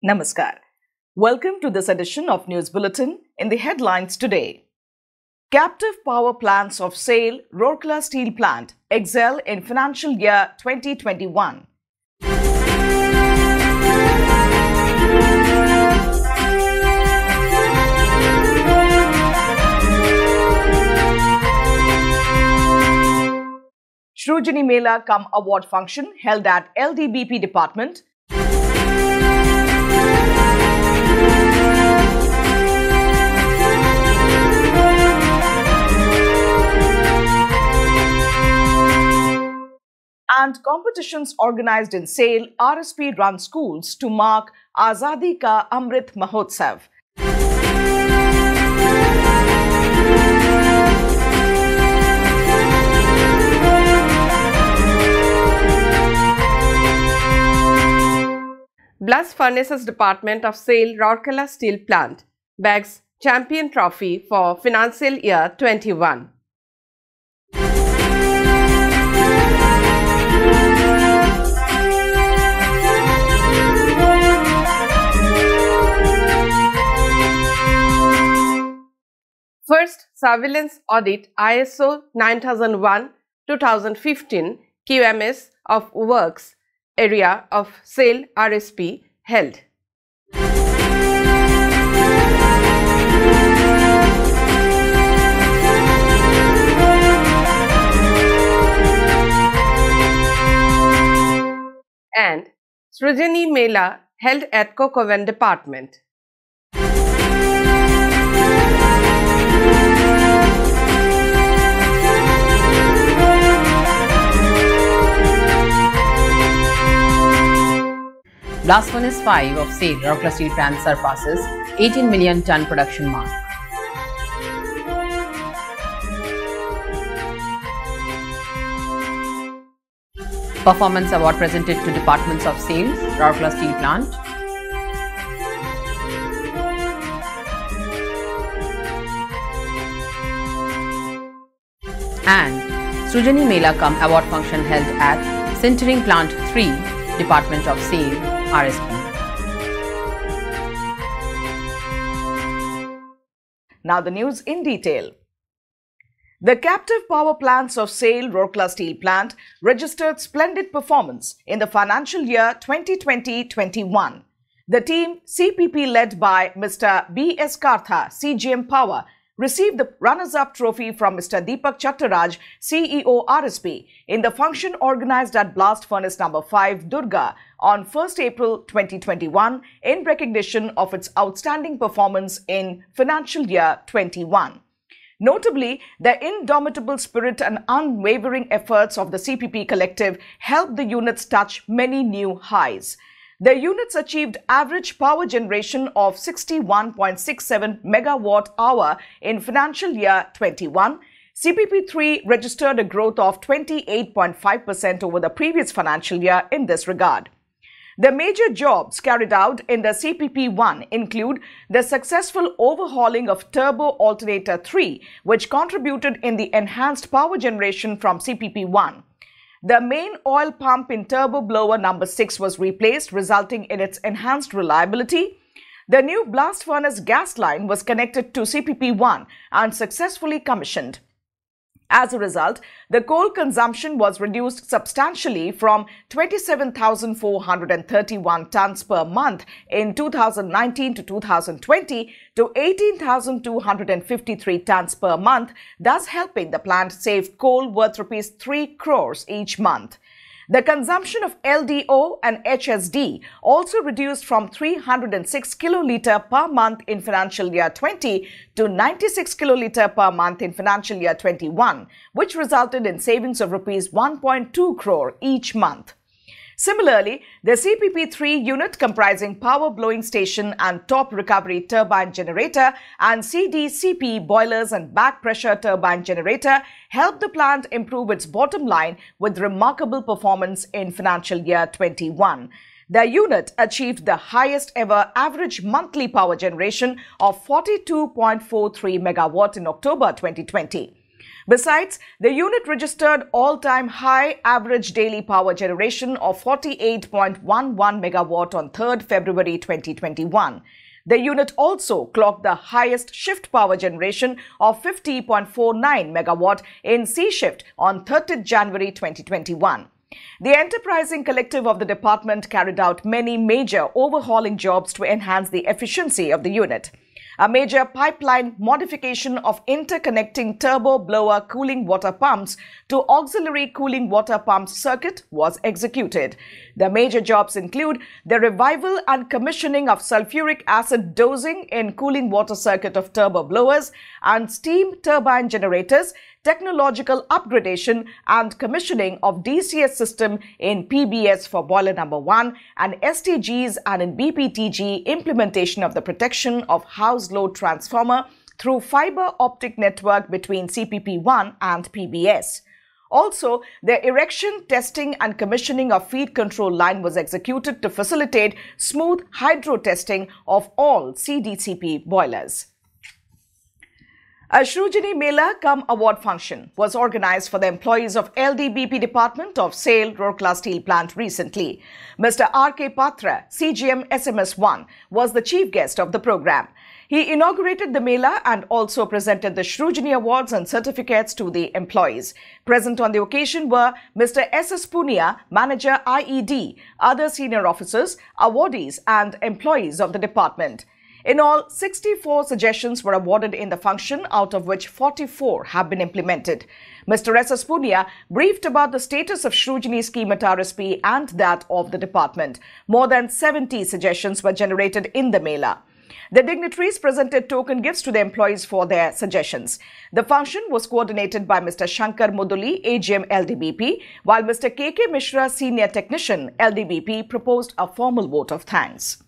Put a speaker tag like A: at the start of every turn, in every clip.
A: Namaskar. Welcome to this edition of News Bulletin. In the headlines today: captive power plants of SAIL Rourkela Steel Plant excel in financial year 2021. Shrujani Mela cum award function held at LDBP department. And competitions organized in SAIL RSP run schools to mark Azadi Ka Amrit Mahotsav.
B: Blast Furnaces Department of SAIL Rourkela Steel Plant bags Champion Trophy for Financial Year 21. First Surveillance Audit ISO 9001-2015 QMS of Works area of SAIL RSP held. And Shrujani Mela held at Cocoven Department.
C: Blast Furnace 5 of SAIL Rourkela Steel Plant surpasses 18 million ton production mark. Performance award presented to departments of SAIL Rourkela Steel Plant. And Shrujani Mela cum award function held at Sintering Plant 3, Department of SAIL RSP.
A: Now the news in detail. The captive power plants of SAIL Rourkela Steel Plant registered splendid performance in the financial year 2020-21. The team CPP led by Mr. B.S. Kartha, CGM Power, received the runners-up trophy from Mr. Deepak Chattaraj, CEO RSP, in the function organized at Blast Furnace No. 5, Durga, on 1st April 2021 in recognition of its outstanding performance in financial year 21. Notably, the indomitable spirit and unwavering efforts of the CPP collective helped the units touch many new highs. The units achieved average power generation of 61.67 megawatt-hour in financial year 21. CPP3 registered a growth of 28.5% over the previous financial year in this regard. The major jobs carried out in the CPP1 include the successful overhauling of Turbo Alternator 3, which contributed in the enhanced power generation from CPP1. The main oil pump in turbo blower number 6 was replaced, resulting in its enhanced reliability. The new blast furnace gas line was connected to CPP1 and successfully commissioned. As a result, the coal consumption was reduced substantially from 27,431 tons per month in 2019 to 2020 to 18,253 tons per month, thus helping the plant save coal worth Rs 3 crores each month. The consumption of LDO and HSD also reduced from 306 kiloliter per month in financial year 20 to 96 kiloliter per month in financial year 21, which resulted in savings of Rs 1.2 crore each month. Similarly, the CPP3 unit comprising power blowing station and top recovery turbine generator and CDCP boilers and back pressure turbine generator helped the plant improve its bottom line with remarkable performance in financial year 21. The unit achieved the highest ever average monthly power generation of 42.43 megawatt in October 2020. Besides, the unit registered all-time high average daily power generation of 48.11 megawatt on 3rd February 2021. The unit also clocked the highest shift power generation of 50.49 megawatt in C shift on 30th January 2021. The enterprising collective of the department carried out many major overhauling jobs to enhance the efficiency of the unit. A major pipeline modification of interconnecting turbo blower cooling water pumps to auxiliary cooling water pumps circuit was executed. The major jobs include the revival and commissioning of sulfuric acid dosing in cooling water circuit of turbo blowers and steam turbine generators, technological upgradation and commissioning of DCS system in PBS for boiler number 1 and STGs, and in BPTG implementation of the protection of house load transformer through fiber optic network between CPP1 and PBS. Also, the erection, testing and commissioning of feed control line was executed to facilitate smooth hydro testing of all CDCP boilers. A Shrujini Mela cum award function was organized for the employees of LDBP Department of SAIL Rourkela Steel Plant recently. Mr. R.K. Patra, CGM SMS1, was the chief guest of the program. He inaugurated the Mela and also presented the Shrujini Awards and certificates to the employees. Present on the occasion were Mr. S.S. Punia, Manager IED, other senior officers, awardees and employees of the department. In all, 64 suggestions were awarded in the function, out of which 44 have been implemented. Mr. S.S. Punia briefed about the status of Shrujini scheme at RSP and that of the department. More than 70 suggestions were generated in the Mela. The dignitaries presented token gifts to the employees for their suggestions. The function was coordinated by Mr. Shankar Muduli, AGM LDBP, while Mr. K.K. Mishra, Senior Technician LDBP, proposed a formal vote of thanks.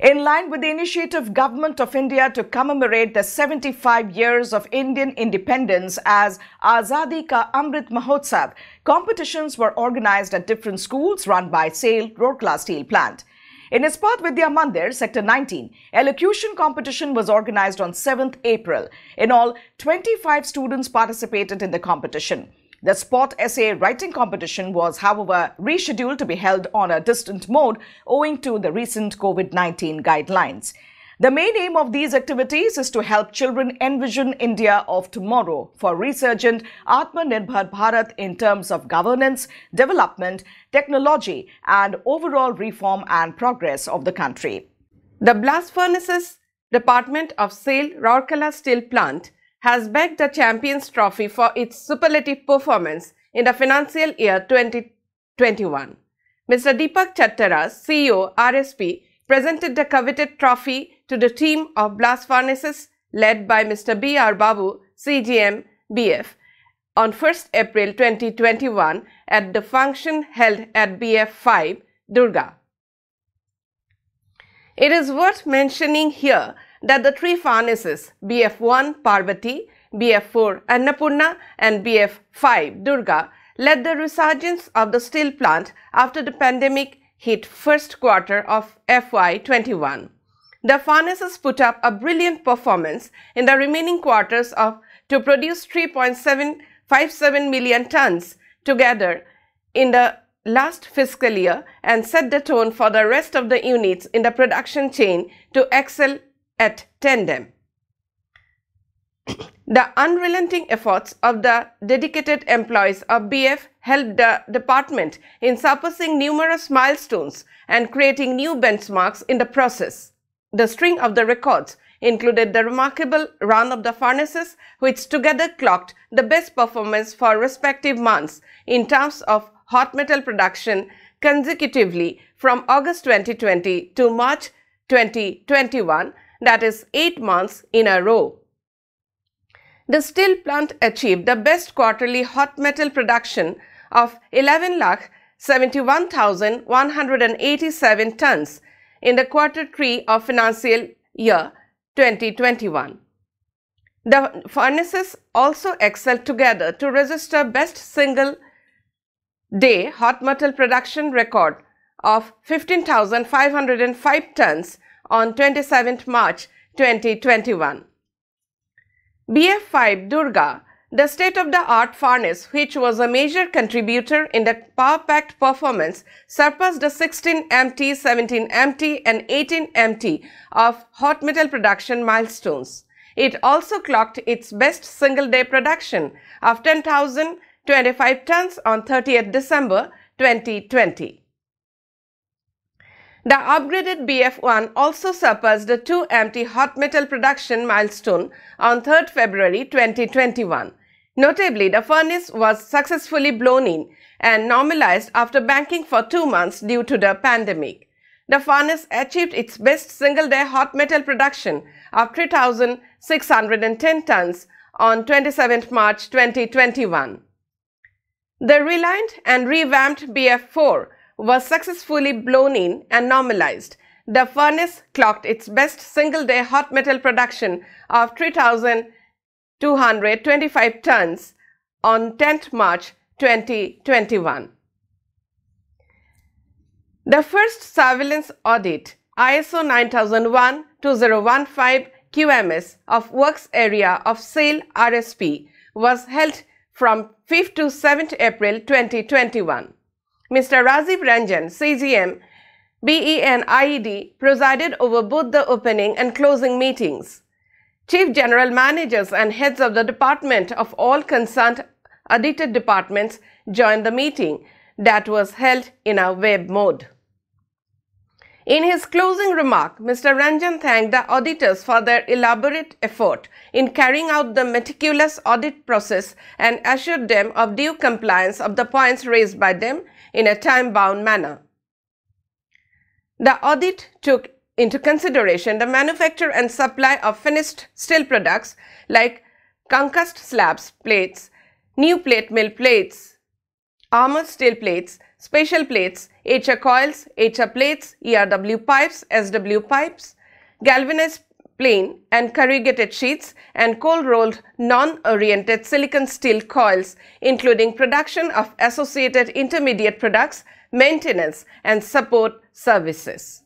A: In line with the initiative Government of India to commemorate the 75 years of Indian independence as Azadi Ka Amrit Mahotsav, competitions were organized at different schools run by SAIL Rourkela Steel Plant. In Ispat Vidya Mandir, Sector 19, elocution competition was organized on 7th April. In all, 25 students participated in the competition. The spot essay writing competition was, however, rescheduled to be held on a distant mode owing to the recent COVID-19 guidelines. The main aim of these activities is to help children envision India of tomorrow for resurgent Atmanirbhar Bharat in terms of governance, development, technology and overall reform and progress of the country.
B: The Blast Furnaces Department of SAIL Rourkela Steel Plant has bagged the Champions Trophy for its superlative performance in the financial year 2021. Mr. Deepak Chattara, CEO RSP, presented the coveted trophy to the team of Blast Furnaces led by Mr. B.R. Babu, CGM BF, on 1st April 2021 at the function held at BF5, Durga. It is worth mentioning here that the three furnaces BF1 Parvati, BF4 Annapurna and BF5 Durga led the resurgence of the steel plant after the pandemic hit first quarter of FY21. The furnaces put up a brilliant performance in the remaining quarters to produce 3.757 million tons together in the last fiscal year and set the tone for the rest of the units in the production chain to excel at tandem. The unrelenting efforts of the dedicated employees of BF helped the department in surpassing numerous milestones and creating new benchmarks in the process. The string of the records included the remarkable run of the furnaces, which together clocked the best performance for respective months in terms of hot metal production consecutively from August 2020 to March 2021, that is 8 months in a row. The steel plant achieved the best quarterly hot metal production of 11,71,187 tons in the quarter 3 of financial year 2021. The furnaces also excelled together to register best single day hot metal production record of 15,505 tons on 27th March 2021. BF5 Durga The state-of-the-art furnace, which was a major contributor in the power-packed performance, surpassed the 16 MT, 17 MT and 18 MT of hot metal production milestones. It also clocked its best single-day production of 10,025 tons on 30th December 2020. The upgraded BF1 also surpassed the 2 MT hot metal production milestone on 3rd February 2021. Notably, the furnace was successfully blown in and normalized after banking for 2 months due to the pandemic. The furnace achieved its best single-day hot metal production of 3,610 tons on 27th March 2021. The relined and revamped BF4 was successfully blown in and normalized. The furnace clocked its best single-day hot metal production of 3,225 tons on 10th March 2021. The first surveillance audit ISO 9001-2015 QMS of Works Area of SAIL RSP was held from 5th to 7th April 2021. Mr. Rajiv Ranjan, CGM, BE and IED presided over both the opening and closing meetings. Chief General Managers and heads of the department of all concerned audited departments joined the meeting that was held in a web mode. In his closing remark, Mr. Ranjan thanked the auditors for their elaborate effort in carrying out the meticulous audit process and assured them of due compliance of the points raised by them in a time-bound manner. The audit took into consideration the manufacture and supply of finished steel products like concussed slabs plates, new plate mill plates, armored steel plates, special plates, HR coils, HR plates, ERW pipes, SW pipes, galvanized plain and corrugated sheets, and cold-rolled non-oriented silicon steel coils, including production of associated intermediate products, maintenance and support services.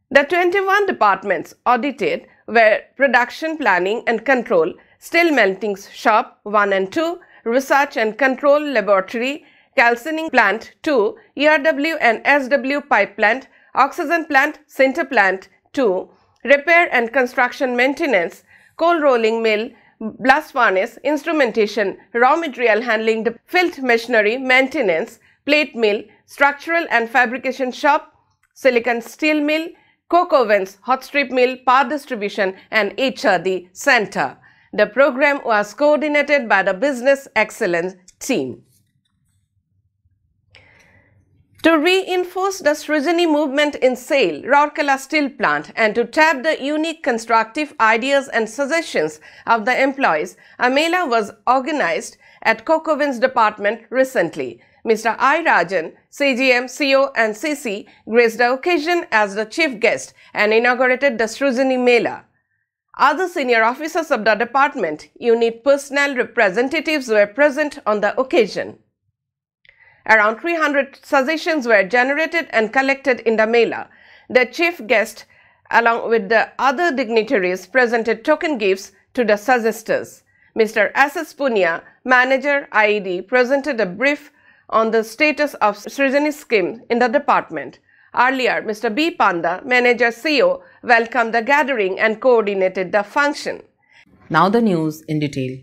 B: The 21 departments audited were Production Planning and Control, Steel Melting Shop 1 and 2, Research and Control Laboratory, Calcining Plant 2, ERW and SW Pipe Plant, Oxygen Plant, Sinter Plant 2, Repair and Construction Maintenance, Cold Rolling Mill, Blast Furnace, Instrumentation, Raw Material Handling, Field Machinery, Maintenance, Plate Mill, Structural and Fabrication Shop, Silicon Steel Mill, Coke Ovens, Hot Strip Mill, Power Distribution and HRD Center. The program was coordinated by the Business Excellence team. To reinforce the Srijani movement in SAIL, Rourkela Steel Plant, and to tap the unique constructive ideas and suggestions of the employees, a Mela was organized at Coke Ovens department recently. Mr. I. Rajan, CGM, CO and CC graced the occasion as the chief guest and inaugurated the Srijani Mela. Other senior officers of the department, unit personnel representatives were present on the occasion. Around 300 suggestions were generated and collected in the Mela. The chief guest, along with the other dignitaries, presented token gifts to the suggestors. Mr. S.S. Punia, Manager IED, presented a brief on the status of Srijani scheme in the department. Earlier, Mr. B. Panda, Manager CO, welcomed the gathering and coordinated the function.
C: Now the news in detail.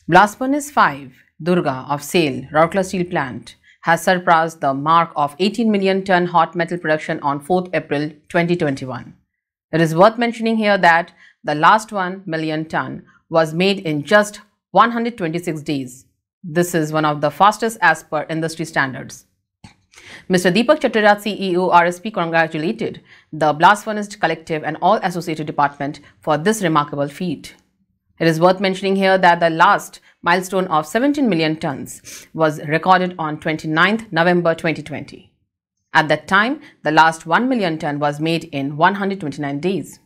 C: Blast Furnace 5, Durga of SAIL, Rourkela Steel Plant, has surpassed the mark of 18 million ton hot metal production on 4th April 2021. It is worth mentioning here that the last 1 million ton was made in just 126 days. This is one of the fastest as per industry standards. Mr. Deepak Chatterjee, CEO RSP, congratulated the Blast Furnace Collective and all associated department for this remarkable feat. It is worth mentioning here that the last milestone of 17 million tons was recorded on 29th November 2020. At that time, the last 1 million ton was made in 129 days.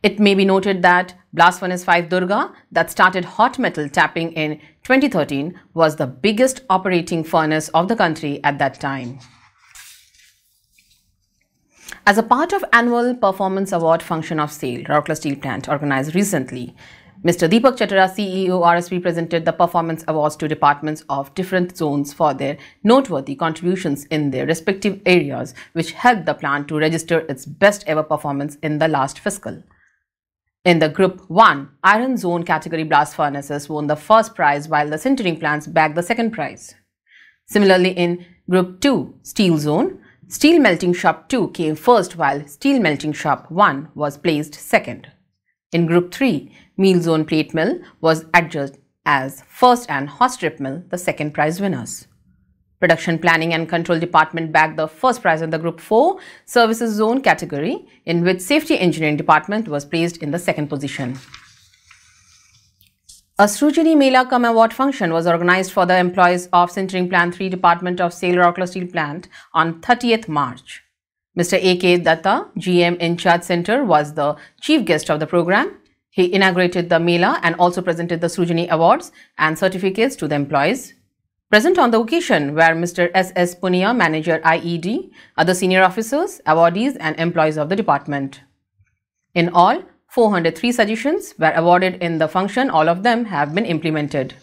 C: It may be noted that Blast Furnace 5 Durga, that started hot metal tapping in 2013, was the biggest operating furnace of the country at that time. As a part of annual performance award function of SAIL, Rourkela Steel Plant, organized recently, Mr. Deepak Chatara, CEO RSP, presented the performance awards to departments of different zones for their noteworthy contributions in their respective areas, which helped the plant to register its best ever performance in the last fiscal. In the Group 1 Iron Zone category, blast furnaces won the first prize while the sintering plants bagged the second prize. Similarly, in Group 2 Steel Zone, Steel Melting Shop 2 came first while Steel Melting Shop 1 was placed second. In Group 3, Meal Zone Plate Mill was adjudged as first and Hot Strip Mill the second prize winners. Production Planning and Control Department bagged the first prize in the Group 4 Services Zone category, in which Safety Engineering Department was placed in the second position. A Srujani Mela Cum Award function was organized for the employees of Sintering Plant 3 Department of SAIL Rourkela Steel Plant on 30th March. Mr. A.K. Datta, GM in Charge Center, was the chief guest of the program. He inaugurated the Mela and also presented the Srujani Awards and certificates to the employees. Present on the occasion were Mr. S.S. Punia, Manager IED, other senior officers, awardees and employees of the department. In all, 403 suggestions were awarded in the function. All of them have been implemented.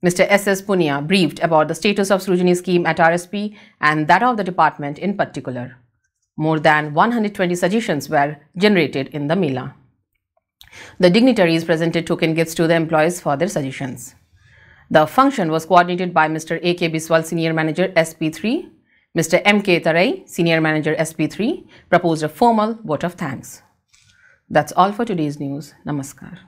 C: Mr. S.S. Punia briefed about the status of Srujani scheme at RSP and that of the department in particular. More than 120 suggestions were generated in the Mela. The dignitaries presented token gifts to the employees for their suggestions. The function was coordinated by Mr. A.K. Biswal, Senior Manager SP3. Mr. M.K. Tarai, Senior Manager SP3, proposed a formal vote of thanks. That's all for today's news. Namaskar.